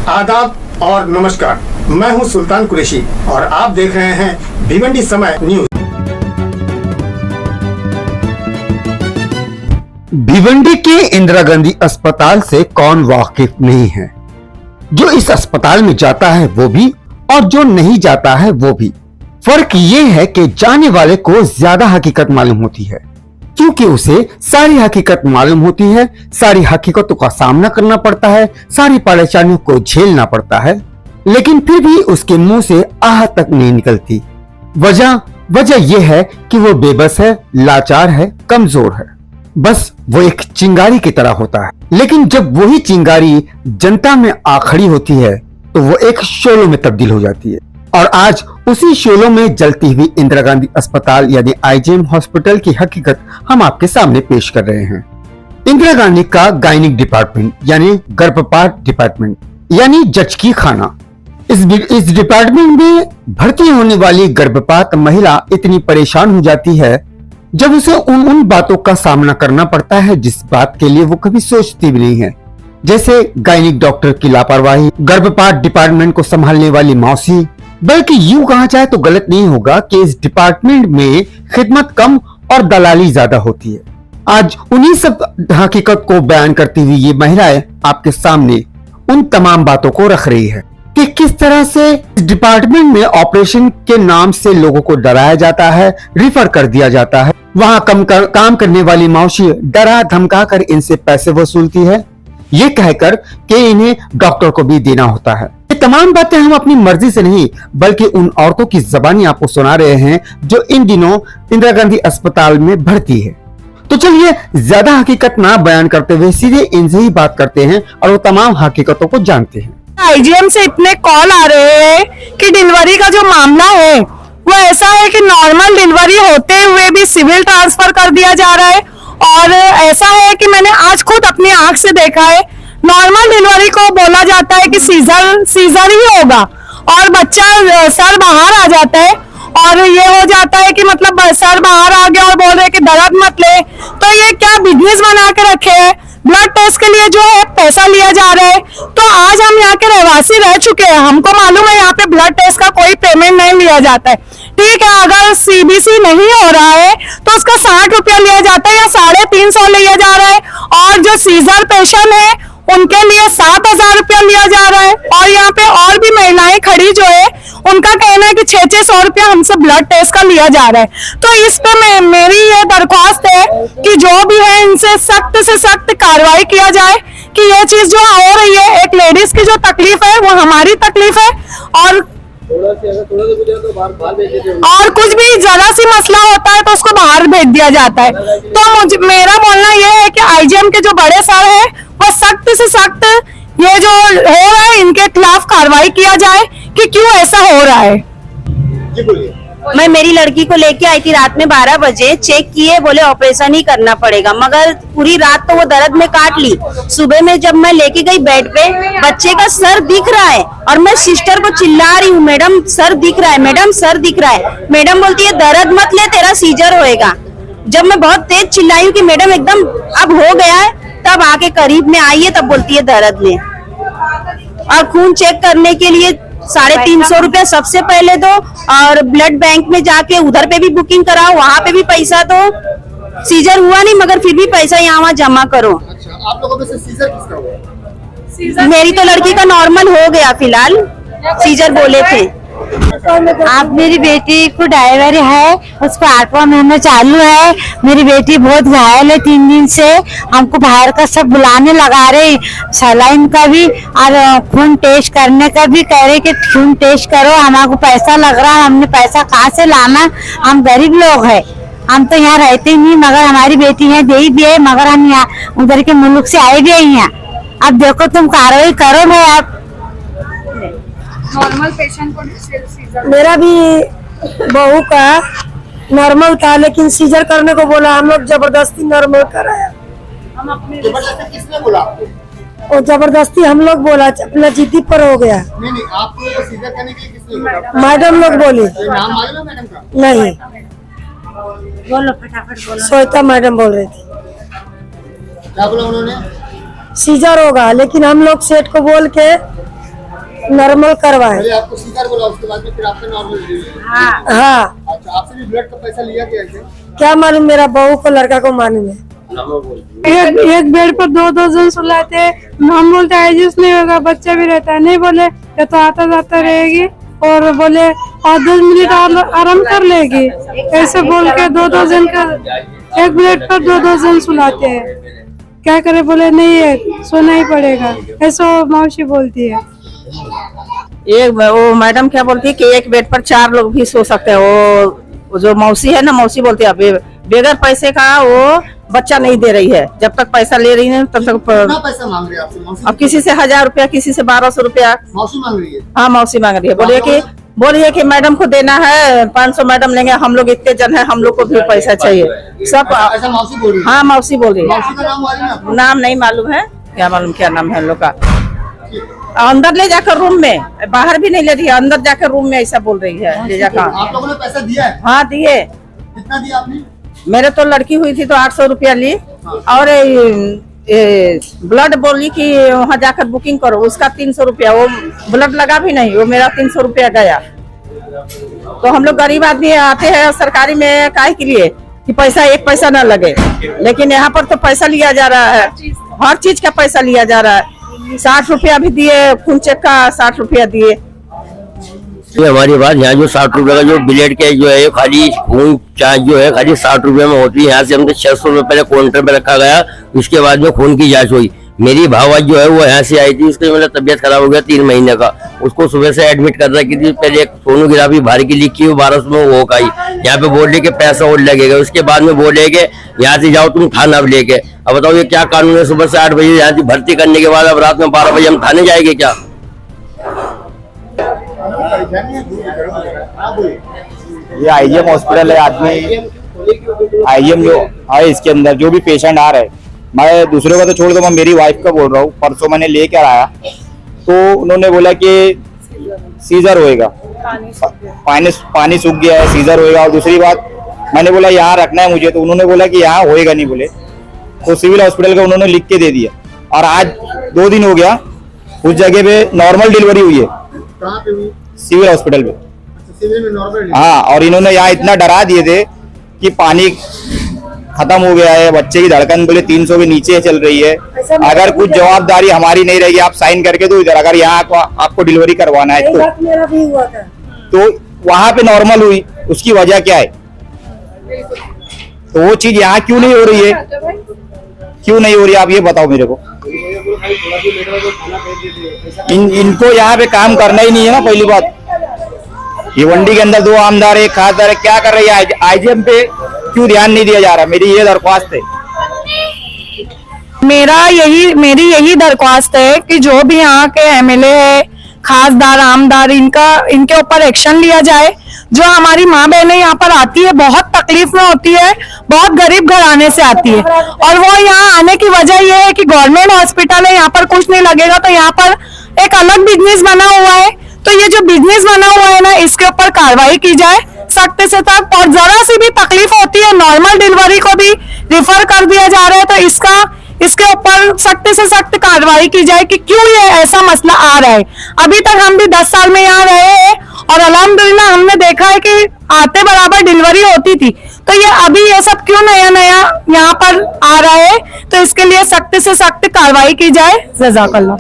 आदाब और नमस्कार, मैं हूं सुल्तान कुरैशी और आप देख रहे हैं भिवंडी समय न्यूज। भिवंडी के इंदिरा गांधी अस्पताल से कौन वाकिफ नहीं है। जो इस अस्पताल में जाता है वो भी और जो नहीं जाता है वो भी। फर्क ये है कि जाने वाले को ज्यादा हकीकत मालूम होती है, क्योंकि उसे सारी हकीकत मालूम होती है, सारी हकीकतों का सामना करना पड़ता है, सारी परेशानियों को झेलना पड़ता है, लेकिन फिर भी उसके मुंह से आह तक नहीं निकलती। वजह यह है कि वो बेबस है, लाचार है, कमजोर है। बस वो एक चिंगारी की तरह होता है, लेकिन जब वही चिंगारी जनता में आ खड़ी होती है तो वो एक शोलों में तब्दील हो जाती है। और आज उसी शोलों में जलती हुई इंदिरा गांधी अस्पताल यानी आईजीएम हॉस्पिटल की हकीकत हम आपके सामने पेश कर रहे हैं। इंदिरा गांधी का गायनिक डिपार्टमेंट यानी गर्भपात डिपार्टमेंट यानी जचकी खाना, इस डिपार्टमेंट में भर्ती होने वाली गर्भपात महिला इतनी परेशान हो जाती है जब उसे उन बातों का सामना करना पड़ता है जिस बात के लिए वो कभी सोचती भी नहीं है, जैसे गायनिक डॉक्टर की लापरवाही, गर्भपात डिपार्टमेंट को संभालने वाली मौसी। बल्कि यूं कहा जाए तो गलत नहीं होगा कि इस डिपार्टमेंट में खिदमत कम और दलाली ज्यादा होती है। आज उन्हीं सब हकीकत को बयान करती हुई ये महिलाएं आपके सामने उन तमाम बातों को रख रही है कि किस तरह से इस डिपार्टमेंट में ऑपरेशन के नाम से लोगों को डराया जाता है, रिफर कर दिया जाता है। वहां काम करने वाली मौसी डरा धमका कर इनसे पैसे वसूलती है, ये कहकर कि इन्हें डॉक्टर को भी देना होता है। ये तमाम बातें हम अपनी मर्जी से नहीं बल्कि उन औरतों की ज़बानी आपको सुना रहे हैं जो इन दिनों इंदिरा गांधी अस्पताल में भर्ती है। तो चलिए ज्यादा हकीकत ना बयान करते हुए सीधे इनसे ही बात करते हैं और वो तमाम हकीकतों को जानते हैं। आईजीएम से इतने कॉल आ रहे हैं कि डिलीवरी का जो मामला है वो ऐसा है कि नॉर्मल डिलीवरी होते हुए भी सिविल ट्रांसफर कर दिया जा रहा है। और ऐसा है कि मैंने आज खुद अपनी आंख से देखा है, नॉर्मल डिलीवरी को बोला जाता है कि सीजर ही होगा और बच्चा सर बाहर आ जाता है और ये हो जाता है कि मतलब सर बाहर आ गया और बोल रहे कि दर्द मत ले। तो ये क्या बिजनेस बना के रखे हैं। ब्लड टेस्ट के लिए जो है पैसा लिया जा रहा है। तो आज हम यहाँ के रहवासी रह चुके हैं, हमको मालूम है यहाँ पे ब्लड टेस्ट का कोई पेमेंट नहीं लिया जाता है। ठीक है, अगर सीबीसी नहीं हो रहा है तो उसका 60 रुपया लिया जाता है या 350 लिया जा रहा है। और जो सीजर पेशेंट है उनके लिए 7000 रुपया लिया जा रहा है। और यहाँ पे और भी महिलाएं खड़ी जो है उनका कहना है कि 600 रुपया हमसे ब्लड टेस्ट का लिया जा रहा है। तो इस पे मेरी ये दरख्वास्त है कि जो भी है इनसे सख्त से सख्त कार्रवाई किया जाए कि ये चीज जो हो रही है, एक लेडीज की जो तकलीफ है वो हमारी तकलीफ है। और कुछ भी जरा सी मसला होता है तो उसको बाहर भेज दिया जाता है। तो मेरा बोलना यह है कि आईजीएम के जो बड़े सर है वो सख्त से सख्त ये जो हो रहा है इनके खिलाफ कार्रवाई किया जाए कि क्यों ऐसा हो रहा है। मैं मेरी लड़की को लेके आई थी रात में 12 बजे, चेक किए, बोले ऑपरेशन ही करना पड़ेगा, मगर पूरी रात तो वो दर्द में काट ली। सुबह में जब मैं लेके गई बेड पे, बच्चे का सर दिख रहा है और मैं सिस्टर को चिल्ला रही हूँ, मैडम सर दिख रहा है, मैडम सर दिख रहा है। मैडम बोलती है दर्द मत ले, तेरा सीजर होएगा। जब मैं बहुत तेज चिल्लाई हूँ कि मैडम एकदम अब हो गया है, तब आके करीब में आई है, तब बोलती है दर्द ले। और खून चेक करने के लिए 350 रुपया सबसे पहले दो और ब्लड बैंक में जाके उधर पे भी बुकिंग कराओ, वहाँ पे भी पैसा दो। सीजर हुआ नहीं मगर फिर भी पैसा यहाँ वहाँ जमा करो। अच्छा, आप लोगों में से सीजर किसका हुआ? मेरी तो लड़की का नॉर्मल हो गया, फिलहाल सीजर बोले थे। आप मेरी बेटी को डायरिया है, उसको 8वां महीना चालू है। मेरी बेटी बहुत घायल है 3 दिन से। हमको बाहर का सब बुलाने लगा रहे, सलाइन का भी और खून टेस्ट करने का भी कह रहे कि खून टेस्ट करो, हमारे पैसा लग रहा है। हमने पैसा कहाँ से लाना, हम गरीब लोग हैं, हम तो यहाँ रहते नहीं, मगर हमारी बेटी यहाँ दे भी है, मगर हम यहाँ उधर के मुल्क से आए भी है यहाँ। अब देखो तुम कार्रवाई करो भाई। आप नॉर्मल पेशेंट को सीजर, मेरा भी बहू का नॉर्मल था लेकिन सीजर करने को बोला, हम लोग जबरदस्ती नॉर्मल कराया। हम अपने किसने बोला आपको? और जबरदस्ती हम लोग बोला, अपना जिद्दी पर हो गया। नहीं, आपको सीजर करने के लिए किसने बोला? मैडम लोग बोली। नाम मालूम है मैडम का? नहीं, बोलो फटाफट बोलो। श्वेता मैडम बोल रही थी। क्या बोला उन्होंने? सीजर होगा, लेकिन हम लोग सेठ को बोल के नॉर्मल करवाए। पहले आपको सीजर बोला, उसके बाद में फिर आपका नॉर्मल डिलीवरी। हाँ, अच्छा, आपसे भी ब्लड का पैसा लिया गया है? क्या मालूम, मेरा बहू को लड़का को मालूम है। एक बेड पर दो जन सुलाते हैं। हम बोलते हैं जिस नहीं होगा, बच्चा भी रहता है, नहीं बोले ये तो आता जाता रहेगी और बोले और 10 मिनट आराम कर लेगी, ऐसे बोल के दो जन का एक बेड पर दो जन सुलाते हैं। क्या करे, बोले नहीं है सोना ही पड़ेगा, ऐसा मौसी बोलती है। एक वो मैडम क्या बोलती है कि एक बेड पर 4 लोग भी सो सकते हैं। वो जो मौसी है ना, मौसी बोलती है बगैर पैसे का वो बच्चा नहीं दे रही है। जब तक पैसा ले रही है तब तक कितना पैसा मांग रही है आपसे मौसी? अब किसी से 1000 रुपया, किसी से 1200 रुपया मौसी मांग रही है। हाँ, मौसी मांग रही है। बोलिए कि मैडम को देना है 500, मैडम लेंगे, हम लोग इतने जन है, हम लोग को भी पैसा चाहिए सब। ऐसा मौसी बोल रही है? हाँ, मौसी बोल रही है। मौसी का नाम मालूम है आपको? नाम नहीं मालूम है, क्या मालूम क्या नाम है लोग का। अंदर ले जाकर रूम में, बाहर भी नहीं ले रही है, अंदर जाकर रूम में ऐसा बोल रही है ले जाकर। आप लोगों ने पैसा दिया है? हाँ, दिए। कितना दिया आपने? मेरे तो लड़की हुई थी तो 800 रुपया ली, और ब्लड बोली कि वहाँ जाकर बुकिंग करो, उसका 300 रुपया। वो ब्लड लगा भी नहीं, वो मेरा 300 रुपया गया। तो हम लोग गरीब आदमी आते हैं सरकारी में काहे के लिए कि पैसा एक पैसा ना लगे, लेकिन यहाँ पर तो पैसा लिया जा रहा है, हर चीज का पैसा लिया जा रहा है। 60 रुपया भी दिए, खून चेक का 60 रुपया दिए। ये हमारी बात, यहाँ जो 60 रुपए का जो ब्लड के जो है खाली खून जांच जो है खाली 60 रुपए में होती है। यहाँ से हमने 600 रुपए पहले काउंटर पे रखा गया, उसके बाद में खून की जांच हुई। मेरी भावा जो है वो यहाँ से आई थी, उसकी मतलब तबियत खराब हो गया 3 महीने का, उसको सुबह से एडमिट कर रखी थी। पहले एक सोनोग्राफी भारी की लिखी, 1200 में वो आई। यहाँ पे बोले के पैसा और लगेगा, उसके बाद में बोले के यहाँ से जाओ तुम थाना अब लेके। अब बताओ ये क्या कानून है? सुबह से 8 बजे यहाँ से भर्ती करने के बाद अब रात में 12 बजे हम थाने जाएंगे क्या? ये आईजीएम हॉस्पिटल है। आदमी आईजीएम जो है इसके अंदर जो भी पेशेंट आ रहे हैं, मैं दूसरे को तो छोड़ दो, मैं मेरी वाइफ का बोल रहा हूँ। परसों मैंने लेकर आया तो उन्होंने बोला कि सीजर होएगा, पानी सूख गया है, सीजर होएगा। और दूसरी बात मैंने बोला यहाँ रखना है मुझे, तो उन्होंने बोला कि यहाँ होएगा नहीं बोले, तो सिविल हॉस्पिटल का उन्होंने लिख के दे दिया। और आज 2 दिन हो गया उस जगह पे नॉर्मल डिलीवरी हुई है। कहाँ पे हुई? सिविल हॉस्पिटल में। सिविल में नॉर्मल? हाँ, और इन्होंने यहाँ इतना डरा दिए थे कि पानी खत्म हो गया है, बच्चे की धड़कन बोले 300 के नीचे चल रही है, अगर कुछ जवाबदारी हमारी नहीं रहेगी आप साइन करके दो इधर, अगर यहाँ आपको डिलीवरी करवाना है तो। मेरा भी हुआ था। तो वहां पे नॉर्मल हुई, उसकी वजह क्या है? तो वो चीज यहाँ क्यों नहीं हो रही है? क्यों नहीं हो रही है आप ये बताओ मेरे को। इनको यहाँ पे काम करना ही नहीं है ना। पहली बात, ये मंडी के अंदर 2 आमदार एक खासदार है, क्या कर रही है? आईजीएम पे क्यों ध्यान नहीं दिया जा रहा? मेरी ये दरख्वास्त है। मेरी यही दरख्वास्त है कि जो भी यहाँ के एमएलए है, खासदार, आमदार, इनके ऊपर एक्शन लिया जाए। जो हमारी माँ बहनें यहाँ पर आती है, बहुत तकलीफ में होती है, बहुत गरीब घराने से आती है, और वो यहाँ आने की वजह ये है कि गवर्नमेंट हॉस्पिटल है, यहाँ पर कुछ नहीं लगेगा, तो यहाँ पर एक अलग बिजनेस बना हुआ है। तो ये जो बिजनेस बना हुआ है ना, इसके ऊपर कार्रवाई की जाए सख्त से सख्त। और जरा सी भी तकलीफ होती है, नॉर्मल डिलीवरी को भी रिफर कर दिया जा रहा है, तो इसके ऊपर सख्त से सख्त कार्रवाई की जाए कि क्यों ये ऐसा मसला आ रहा है। अभी तक हम भी 10 साल में यहाँ रहे हैं और अल्हम्दुलिल्लाह हमने देखा है कि आते बराबर डिलीवरी होती थी, तो ये अभी ये सब क्यों नया नया यहाँ पर आ रहा है? तो इसके लिए सख्त से सख्त कार्रवाई की जाए। जज़ाकल्लाह।